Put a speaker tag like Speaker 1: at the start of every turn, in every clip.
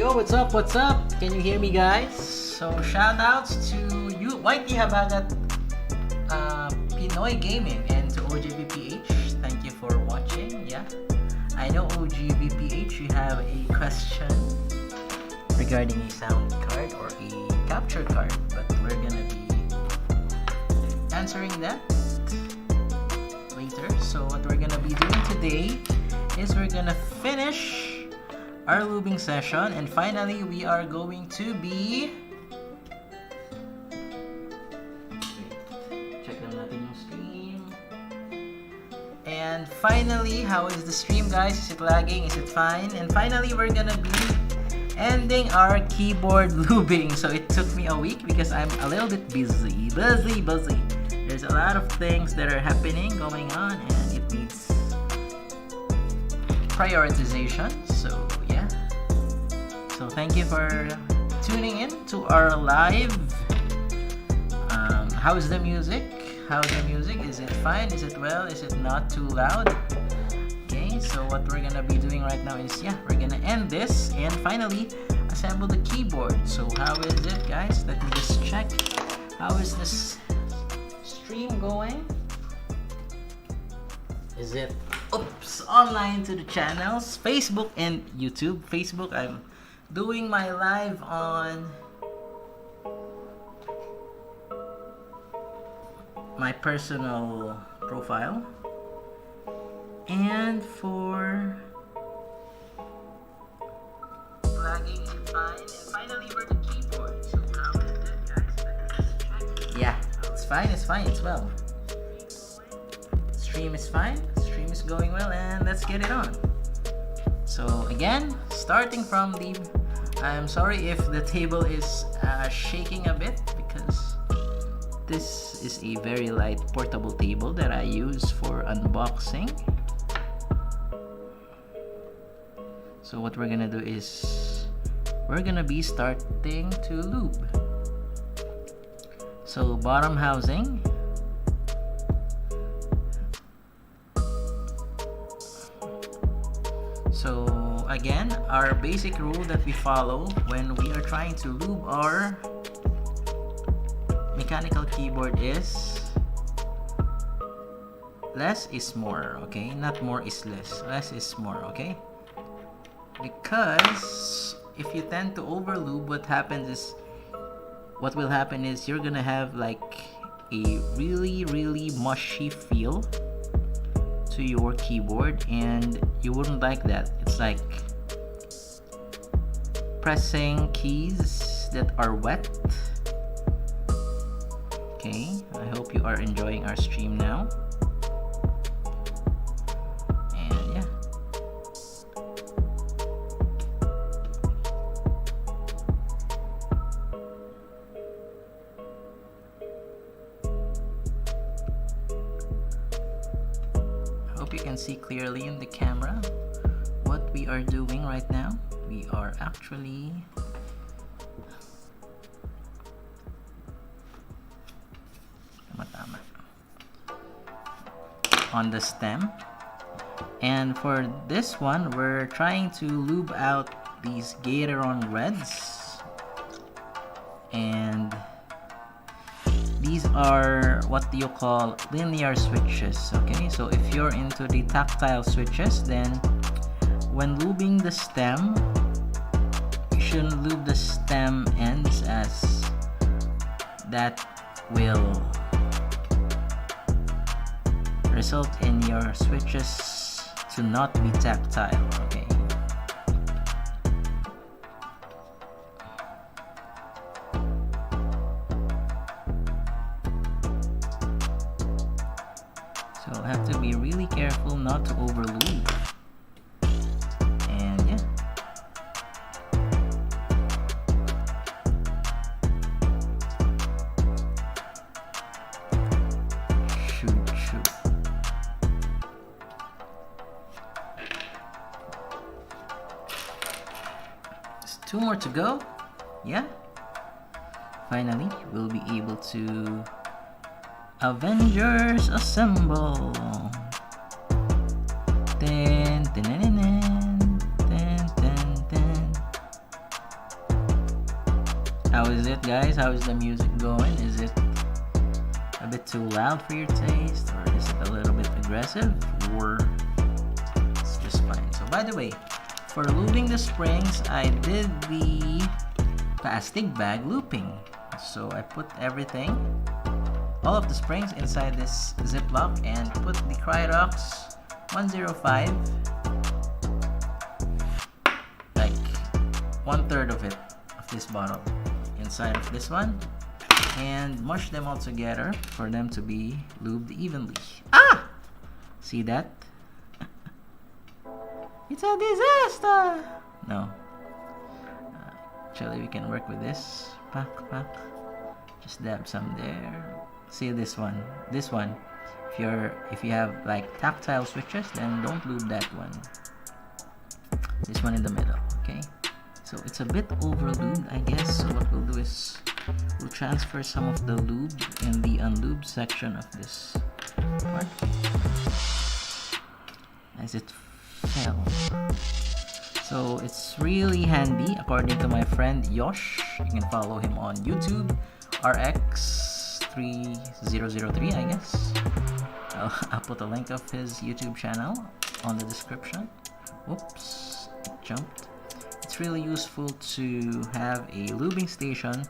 Speaker 1: Yo, what's up? What's up? Can you hear me, guys? So, shoutouts to you, Whitey Habagat, Pinoy Gaming, and to OGBPH. Thank you for watching. Yeah, I know OGBPH, you have a question regarding a sound card or a capture card, but we're gonna be answering that later. So, what we're gonna be doing today is we're gonna finish our lubing session, and finally we are going to be check lang natin yung stream. And finally, how is the stream, guys? Is it lagging? Is it fine? And finally, we're gonna be ending our keyboard lubing. So it took me a week because I'm a little bit busy. There's a lot of things that are happening, going on, and it needs prioritization. So yeah, so thank you for tuning in to our live. How's the music? Is it fine? Is it well? Is it not too loud? Okay, so what we're gonna be doing right now is, yeah, we're gonna end this and finally assemble the keyboard. So how is it, guys? Let me just check. How is this stream going? Is it online to the channels Facebook and YouTube? Facebook, I'm doing my live on my personal profile, and for lagging and fine, and finally we're the keyboard. So how is it, guys? Yeah, it's fine, it's well. Stream is fine, stream is going well, and let's get it on. So again, starting from the, I'm sorry if the table is shaking a bit because this is a very light portable table that I use for unboxing. So what we're gonna do is we're gonna be starting to lube. So bottom housing, so again, our basic rule that we follow when we are trying to lube our mechanical keyboard is less is more, okay? Not more is less. Less is more, okay? Because if you tend to over lube, what will happen is you're gonna have like a really mushy feel to your keyboard, and you wouldn't like that. It's like pressing keys that are wet. Okay, I hope you are enjoying our stream now. And yeah, I hope you can see clearly in the camera what we are doing right now. We are actually on the stem, and for this one we're trying to lube out these Gateron reds, and these are what you call linear switches. Okay, so if you're into the tactile switches, then when lubing the stem, you shouldn't lube the stem ends, as that will result in your switches to not be tactile. Okay, so have to be really careful not to over lube. And yeah, shoot. Two more to go. Yeah, finally we'll be able to Avengers assemble. Ten, ten, ten, ten, ten, ten, ten. it, guys? How is the music going? Is it a bit too loud for your taste, or is it a little bit aggressive, or it's just fine? So by the way, for lubing the springs, I did the plastic bag looping. So I put everything, all of the springs inside this Ziploc, and put the Cryodox 105, like 1/3 of it, of this bottle, inside of this one, and mush them all together for them to be lubed evenly. Ah! See that? It's a disaster! No. Actually, we can work with this. Pack. Just dab some there. See this one. This one. If you have like tactile switches, then don't lube that one. This one in the middle, okay? So it's a bit over lubed, I guess. So what we'll do is we'll transfer some of the lube in the unlubed section of this part as it fell. So it's really handy, according to my friend Yosh. You can follow him on YouTube, RX3003, I guess. I'll put a link of his YouTube channel on the description. Oops, it jumped. It's really useful to have a lubing station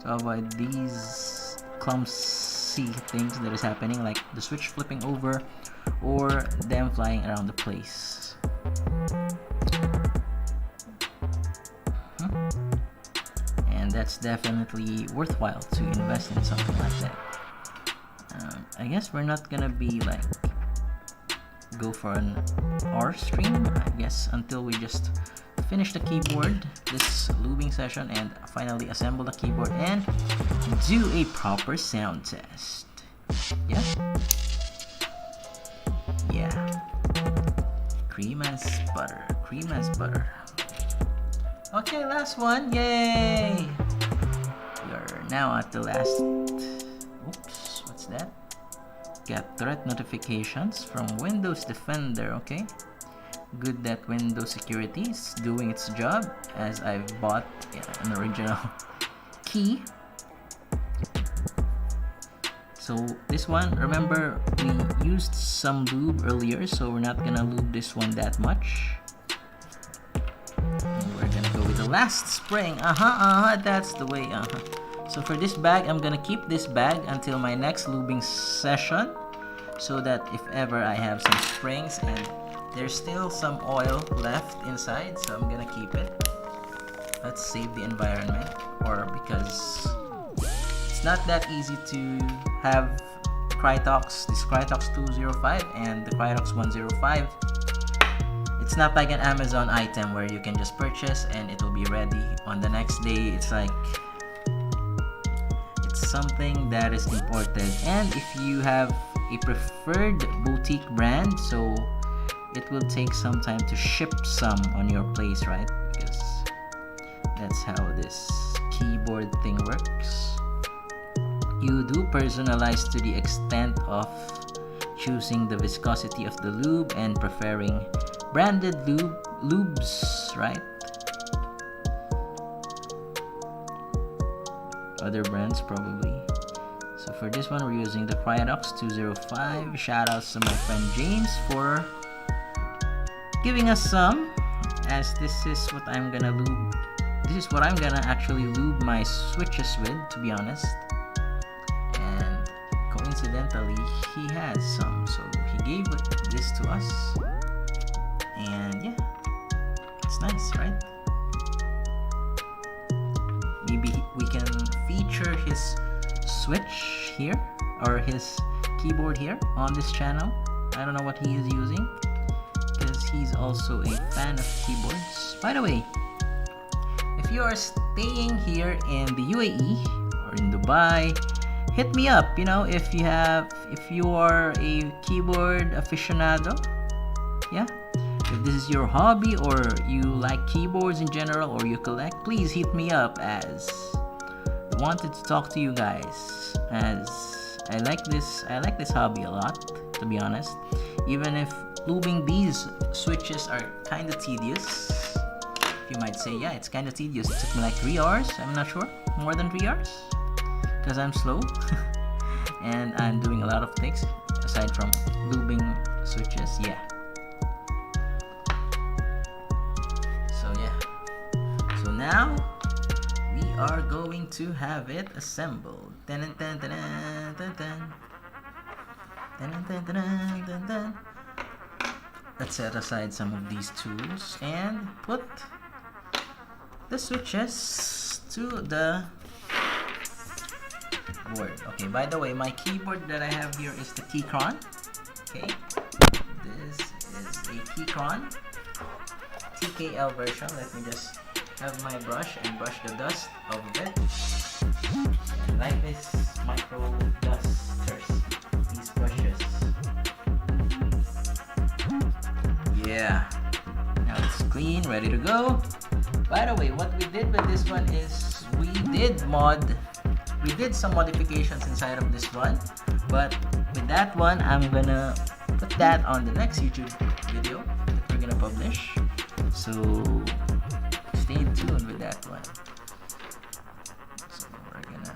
Speaker 1: to avoid these clumsy things that is happening, like the switch flipping over or them flying around the place. And that's definitely worthwhile to invest in something like that. I guess we're not gonna be like go for an hour stream, I guess, until we just finish the keyboard, this lubing session, and finally assemble the keyboard and do a proper sound test. Yeah? Yeah. Cream as butter. Cream as butter. Okay, last one. Yay! We are now at the last. Oops, what's that? Get threat notifications from Windows Defender. Okay. Good that Windows Security is doing its job, as I've bought an original key. So this one, remember we used some lube earlier, so we're not gonna lube this one that much. And we're gonna go with the last spring. That's the way. So for this bag, I'm gonna keep this bag until my next lubing session, so that if ever I have some springs and there's still some oil left inside, so I'm gonna keep it. Let's save the environment, or because it's not that easy to have this Cryodox 205 and the Cryodox 105. It's not like an Amazon item where you can just purchase and it will be ready on the next day. It's like it's something that is imported, and if you have a preferred boutique brand, so it will take some time to ship some on your place, right? Because that's how this keyboard thing works. You do personalize to the extent of choosing the viscosity of the lube and preferring branded lubes, right? Other brands probably. So for this one, we're using the Cryodox 205. Shoutouts to my friend James for giving us some, as this is what I'm gonna lube. This is what I'm gonna actually lube my switches with, to be honest. And coincidentally, he has some, so he gave this to us. And yeah, it's nice, right? Maybe we can feature his switch here, or his keyboard here on this channel. I don't know what he is using, because he's also a fan of keyboards. By the way, if you are staying here in the UAE or in Dubai, hit me up. You know, if you are a keyboard aficionado, yeah, if this is your hobby or you like keyboards in general, or you collect, please hit me up, as I wanted to talk to you guys, as I like this hobby a lot, to be honest. Even if lubing these switches are kind of tedious, you might say, yeah, it's kind of tedious. It took me like 3 hours. I'm not sure. more than 3 hours because I'm slow and I'm doing a lot of things aside from lubing switches. Yeah. So now we are going to have it assembled. Dun, dun, dun, dun, dun, dun. Dun, dun, dun, dun, dun, dun. Let's set aside some of these tools and put the switches to the board. Okay, by the way, my keyboard that I have here is the Keychron. Okay, this is a Keychron TKL version. Let me just have my brush and brush the dust off of it. And like this micro dusters, these brushes. Yeah, now it's clean, ready to go. By the way, what we did with this one is we did some modifications inside of this one, but with that one I'm gonna put that on the next YouTube video that we're gonna publish, so stay tuned with that one. So we're gonna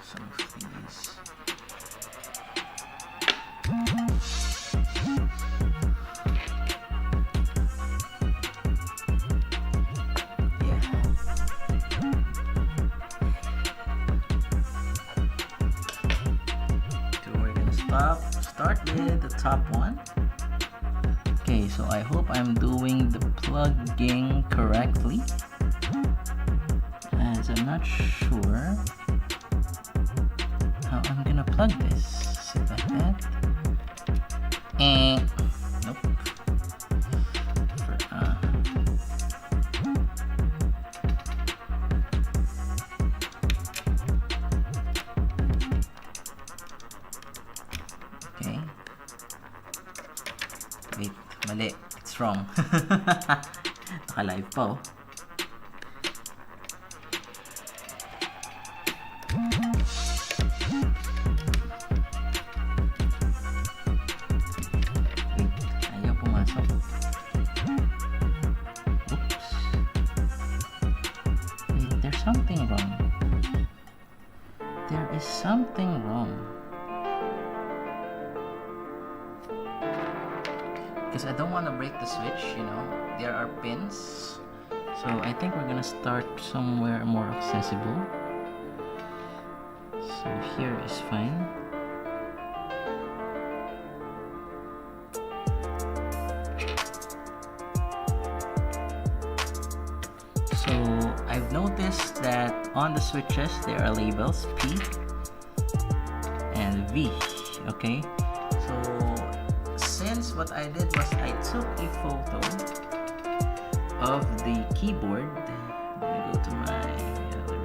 Speaker 1: some of these. Start with the top one. Okay, so I hope I'm doing the plugging correctly, as I'm not sure how I'm gonna plug this. Is it like that? Nope. Okay. Wait, mali. It's wrong. Naka-live pa oh. Wait, ayaw pumasok. Oops. Wait, there's something wrong. There is something wrong. Because I don't want to break the switch, you know, there are pins, so I think we're gonna start somewhere more accessible. So here is fine. So I've noticed that on the switches there are labels P and V. Okay, so since what I did was I took a photo of the keyboard. I'm gonna go to my gallery.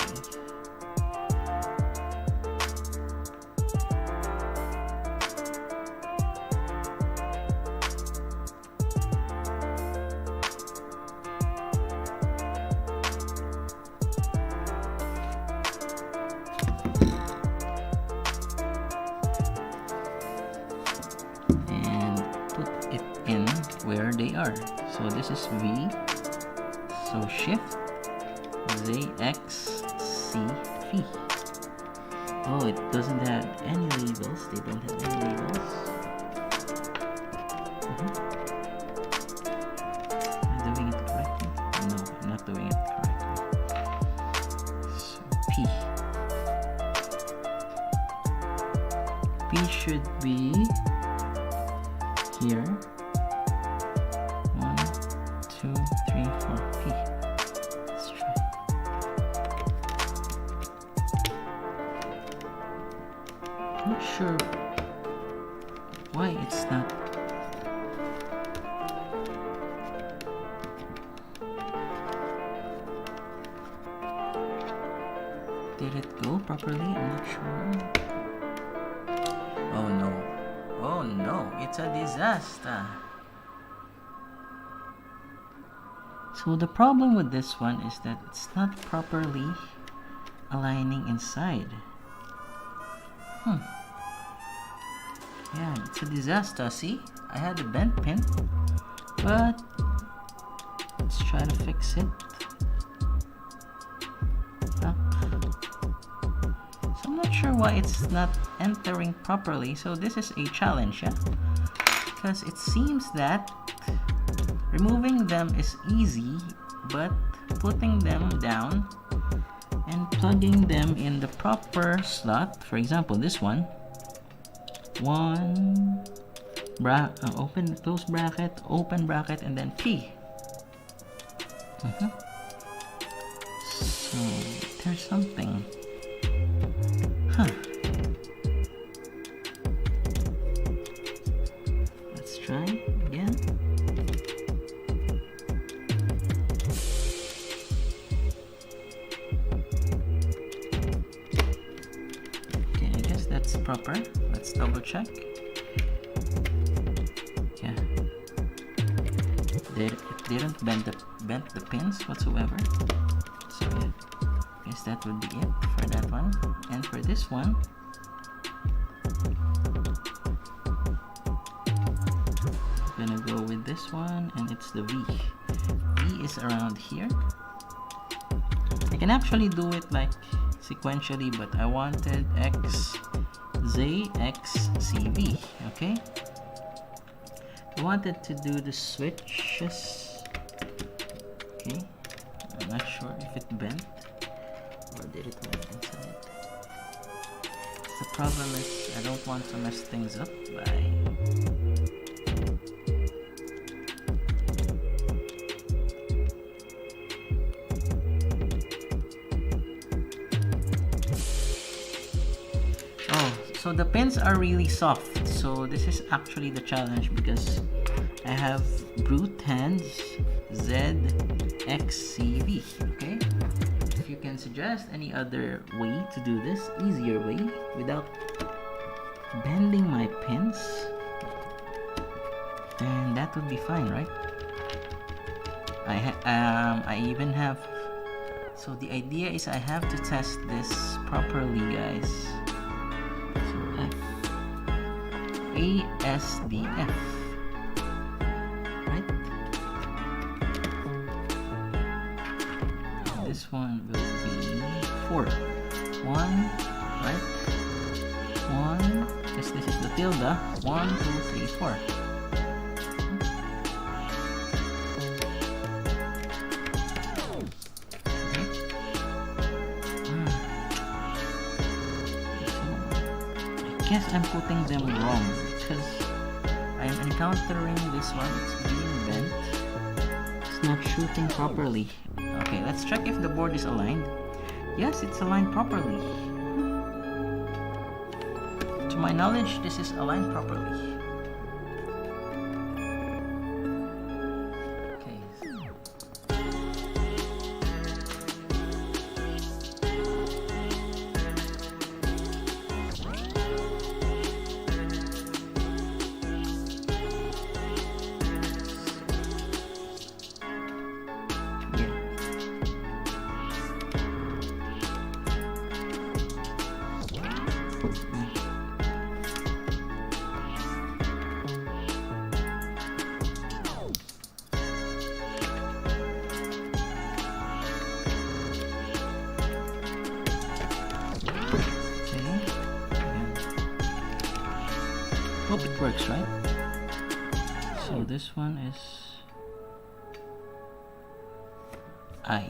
Speaker 1: Where they are. So this is V, so shift ZX C V. Oh, it doesn't have any labels. They don't have any labels. Am I doing it correctly? No, I'm not doing it correctly. So P should be here. 2, 3, 4, P. Let's try. I'm not sure why it's not. Did it go properly? I'm not sure. Oh no. Oh no, it's a disaster. So the problem with this one is that it's not properly aligning inside. Yeah, it's a disaster. See, I had a bent pin, but let's try to fix it. So I'm not sure why it's not entering properly. So this is a challenge, yeah? Because it seems that removing them is easy, but putting them down and plugging them in the proper slot, for example this one, open, close bracket, open bracket, and then P. So there's something. Let's try again. Okay, I guess that's proper. Let's double check. Yeah, it didn't bend the pins whatsoever. So yeah, I guess that would be it for that one. And for this one, I'm gonna go with this one, and it's the V. V is around here. I can actually do it like sequentially, but I wanted X, Z, X, C, V. Okay. I wanted to do the switches. Okay. I'm not sure if it bent or did it went inside. The problem is I don't want to mess things up by so the pins are really soft. So this is actually the challenge because I have brute hands Z, X, C, V. Okay. If you can suggest any other way to do this, easier way without bending my pins, then that would be fine, right? I even have. So the idea is I have to test this properly, guys. ASDF, right? This one will be 4. 1, right? 1, because this is the tilde. 1, 2, 3, 4. I guess I'm putting them wrong because I'm encountering this one. It's being bent. It's not shooting properly. Okay, let's check if the board is aligned. Yes, it's aligned properly. To my knowledge, this is aligned properly. Hope it works, right? So this one is I.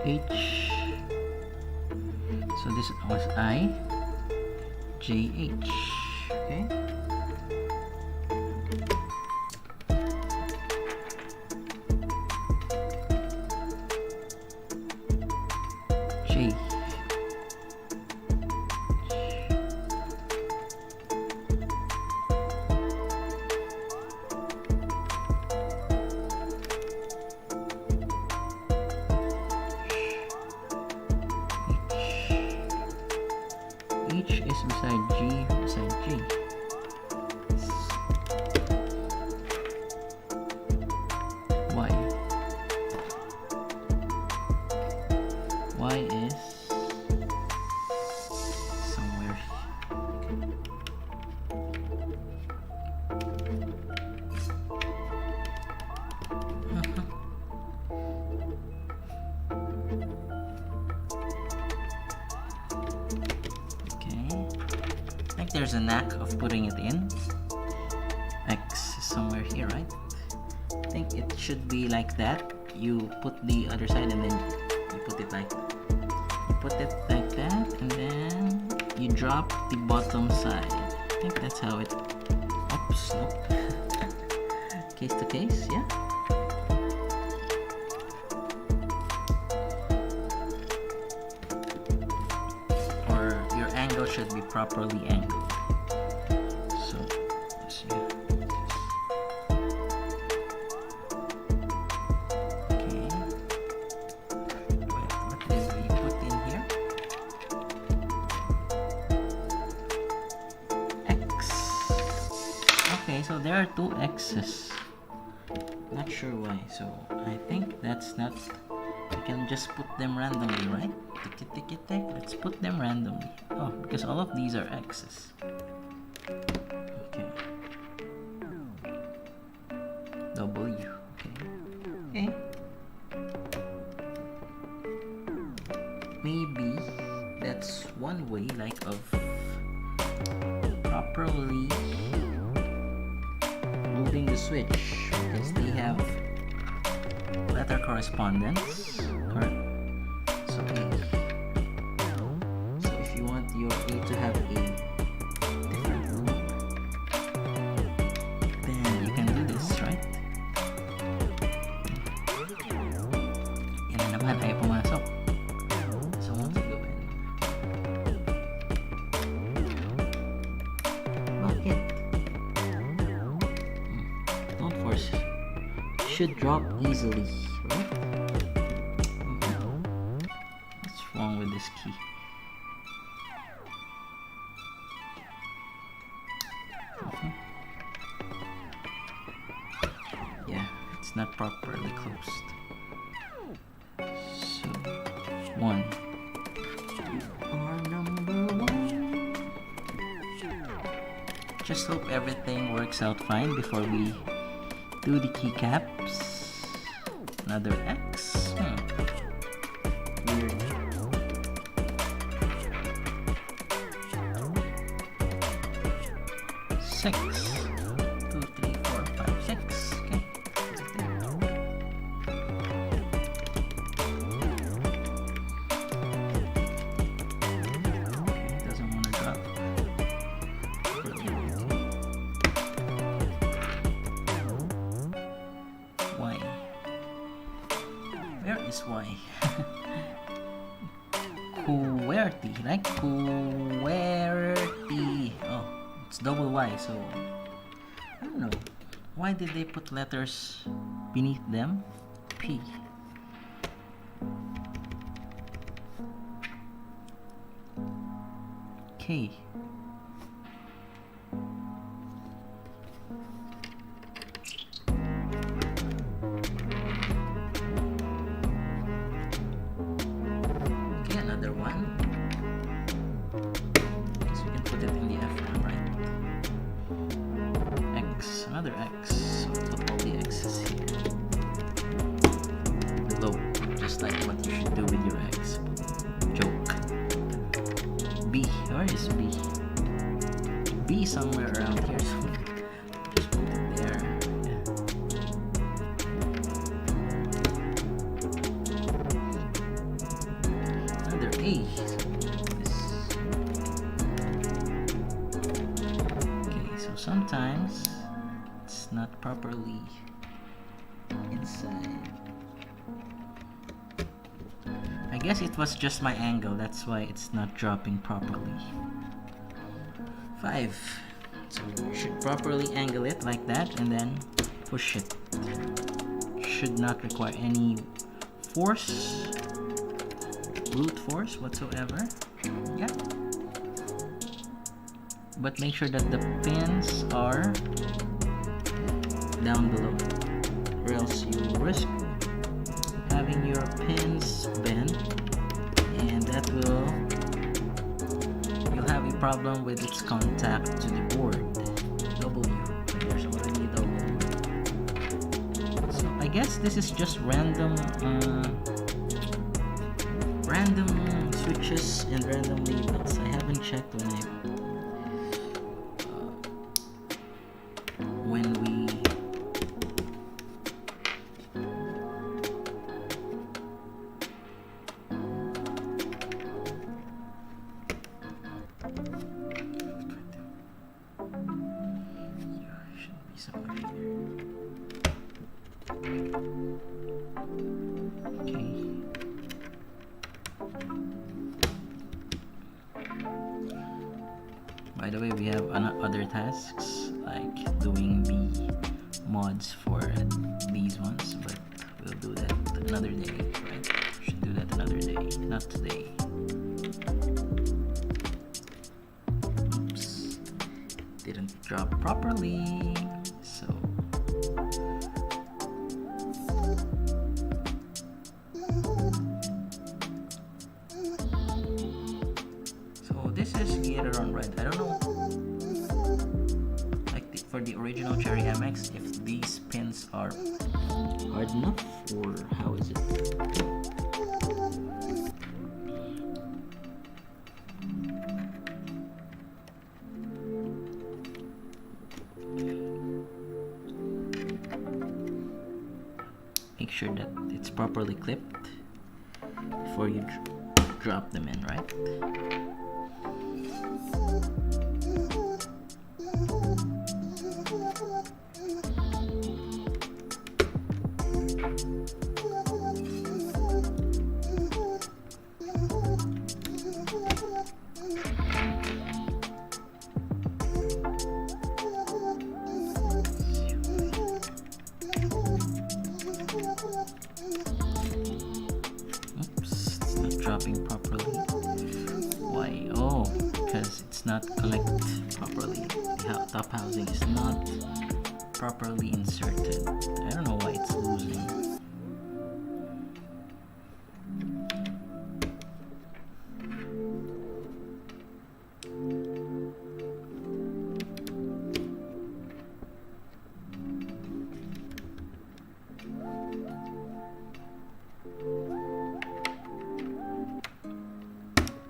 Speaker 1: H. So this was I. JH. Okay. J. H is beside G, beside J. Y. think there's a knack of putting it in. X is somewhere here, right? I think it should be like that. You put the other side and then you put it like that. You put it like that and then you drop the bottom side. I think that's how it... Oops, nope. Case to case, yeah. Or your angle should be properly angled. So, let's see. Okay. What did we put in here? X. Okay, so there are two X's. Not sure why, so I think that's not... We can just put them randomly, right? Tick. Let's put them randomly. Oh, because all of these are X's. Okay. W. Okay. Maybe that's one way, like, of properly moving the switch, because they have letter correspondence. Correct. So if you want your A to have a different loop, then you can do this, right? Yan na naman, ayaw pumasok. So what's it going? Bakit? Don't force it. Should drop easily, right? What's wrong with this key? Yeah, it's not properly closed. So, 1. Our number 1. Just hope everything works out fine before we do the keycaps. Another X. Weird. Six. 2, 3, 4, 5, 6. Okay. Doesn't want to drop. Y. Where is Y? QWERTY, like QWERTY. Oh, it's double Y, so I don't know. Why did they put letters beneath them? P. K. Another X. So put all the X's here. Below, just like what you should do with your X. Joke. B. Where is B? B somewhere around here. So just put it there. Yeah. Another A. Okay, so sometimes not properly inside. I guess it was just my angle, that's why it's not dropping properly. 5. So you should properly angle it like that and then push it. Should not require any force, brute force whatsoever. Yeah. But make sure that the pins are down below, or else you risk having your pins bent, and that will, you'll have a problem with its contact to the board. W, there's already W. So I guess this is just random switches and random labels. I haven't checked when I By the way, we have other tasks like doing the mods for these ones, but we'll do that another day, right? Should do that another day, not today. Oops, didn't drop properly, so this is later on red. I don't know, like for the original Cherry MX, if these pins are hard enough or how is it? Make sure that it's properly clipped before you drop them in, right? Dropping properly. Why? Oh, because it's not collected properly. The top housing is not properly inserted. I don't know why it's losing.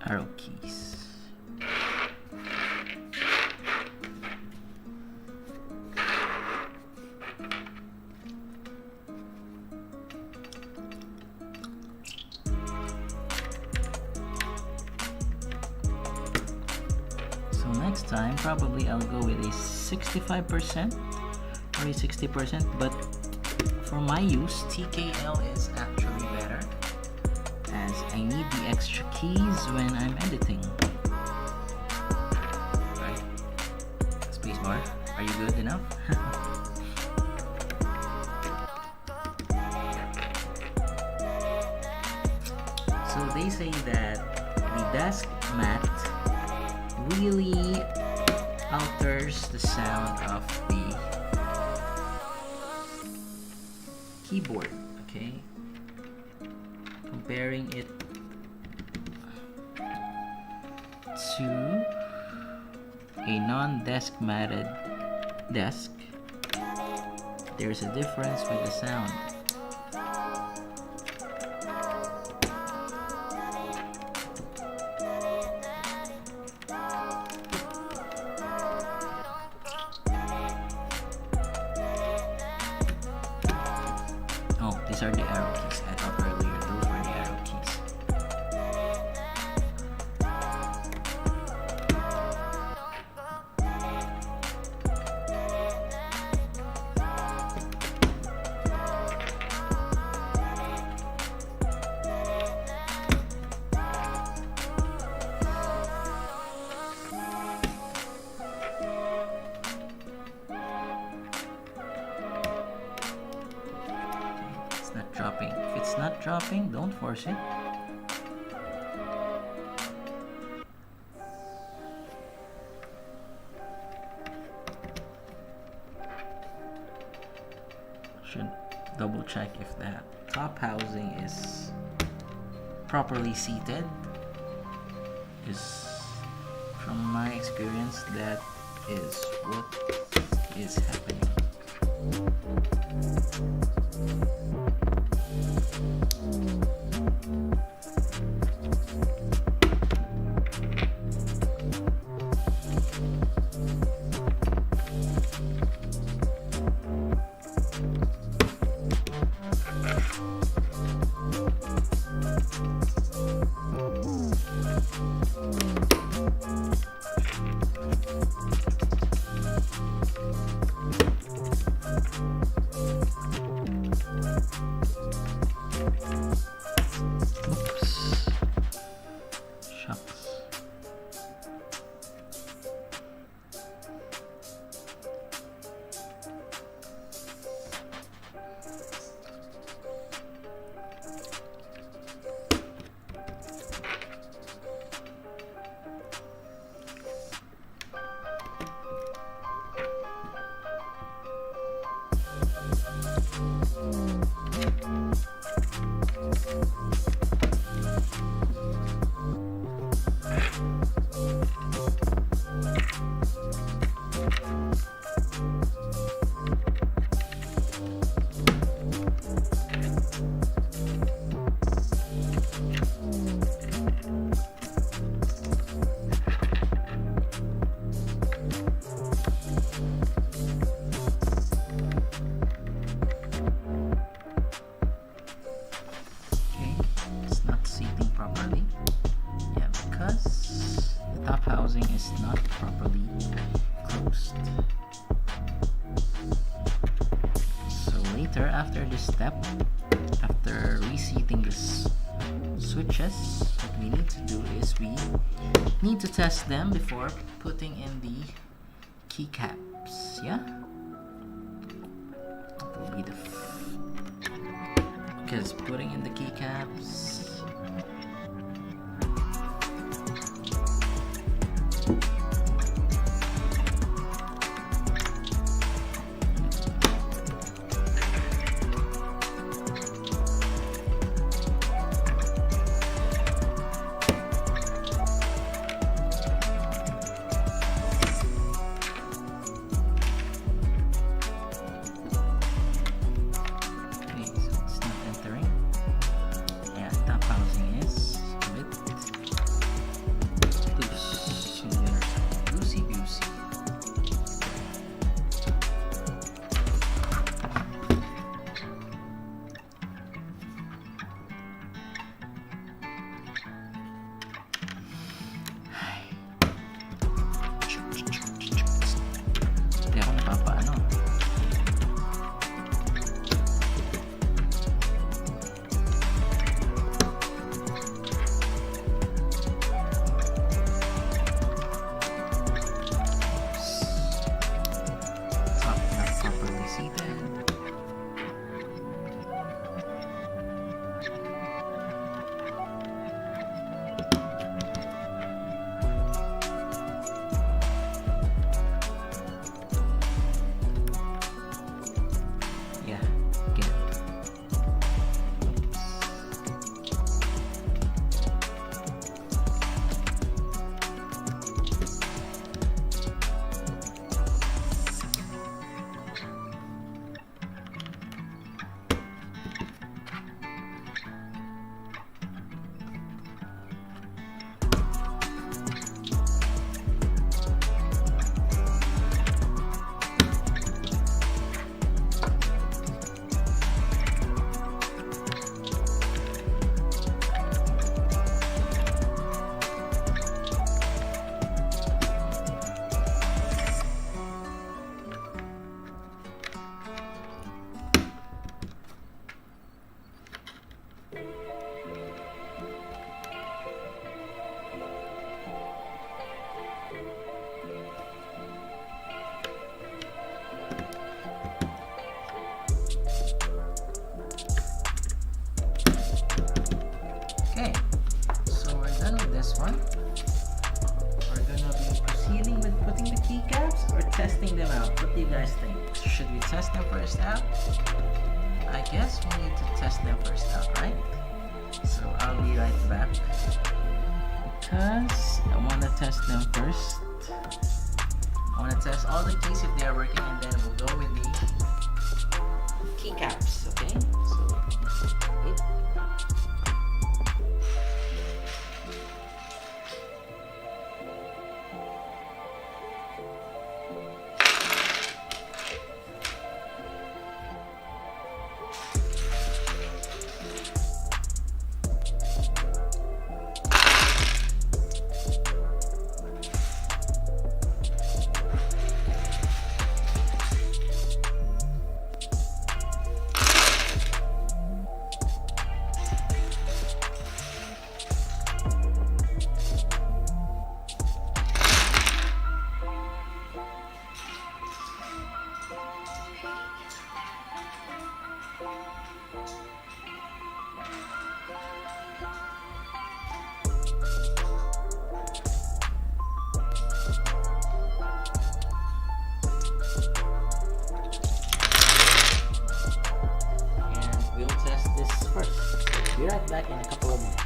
Speaker 1: Arrow keys. So next time probably I'll go with a 65% or a 60%, but for my use TKL is actually better, as I need the extra keys when I'm editing. Right? Spacebar, are you good enough? So they say that the desk mat really alters the sound of the keyboard, okay? Comparing it to a non-desk matted desk, there's a difference with the sound. Oh, these are the arrow keys. I thought earlier those were the arrow keys. Dropping. If it's not dropping, don't force it. Should double check if that top housing is properly seated. Is from my experience, that is what is happening. is not properly closed. So later, after this step, after reseating this switches, what we need to do is we need to test them before putting in the keycaps. Yeah, that will be the because putting in the keycaps. Testing them out. What do you guys think? Should we test them first out? I guess we need to test them first out, right? So I'll be right back because I want to test them first. I want to test all the keys if they are working, and then we'll go with the keycaps. Okay? So wait. Be right back in a couple of minutes.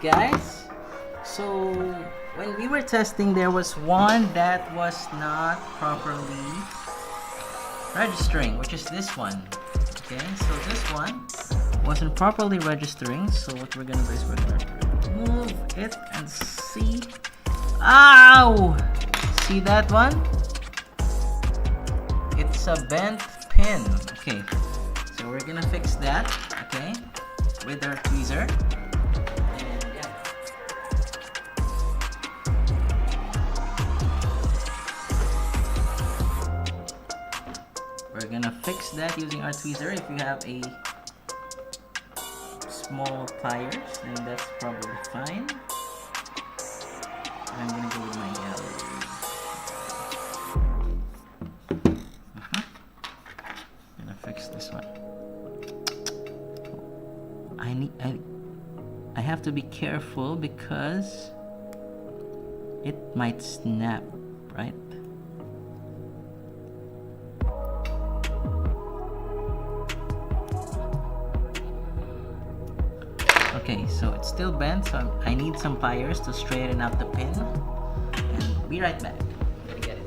Speaker 1: guys. So when we were testing, there was one that was not properly registering, which is this one. Okay, so this one wasn't properly registering. So what we're gonna do is we're gonna move it and see. Ow! See that one? It's a bent pin. Okay, so we're gonna fix that. Okay, with our tweezer. We're gonna fix that using our tweezer. If you have a small pliers, then that's probably fine. I'm gonna go with my gallery. Gonna fix this one. I have to be careful because it might snap, right? Okay, so it's still bent, so I need some pliers to straighten out the pin, and be right back. I'm gonna get it.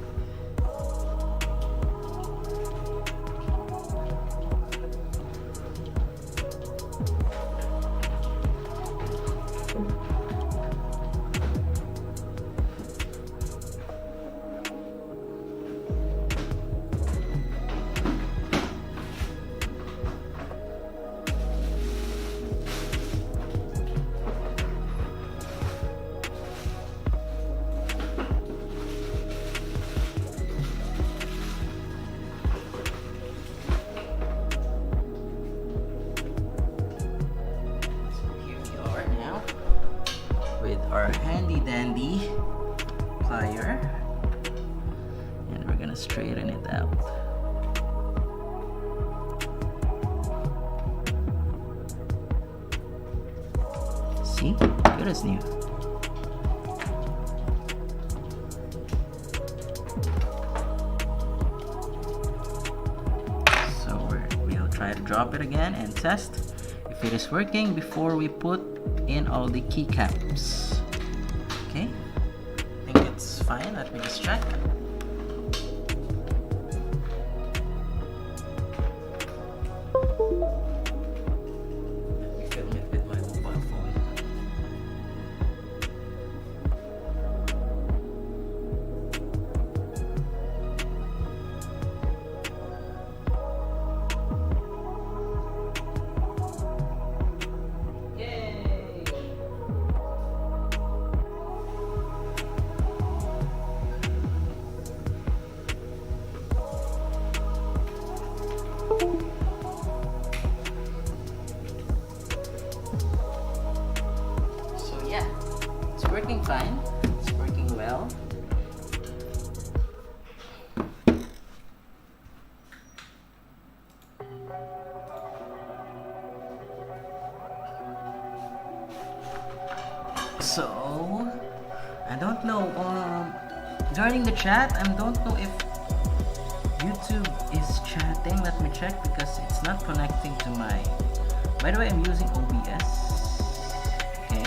Speaker 1: Our handy dandy plier, and we're gonna straighten it out. See, good as new. So we'll try to drop it again and test if it is working before we put in all the keycaps. Okay, I think it's fine. Let me just check. Let me film it with my mobile phone. Working fine. It's working well. So I don't know. During the chat, I don't know if YouTube is chatting. Let me check because it's not connecting to my. By the way, I'm using OBS. Okay.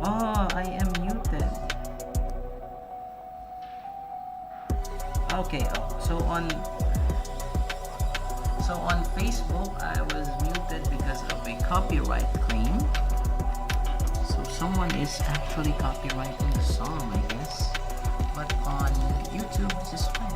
Speaker 1: Oh, I am muted. Okay, so on Facebook I was muted because of a copyright claim. So someone is actually copyrighting the song, I guess. But on YouTube this is fine.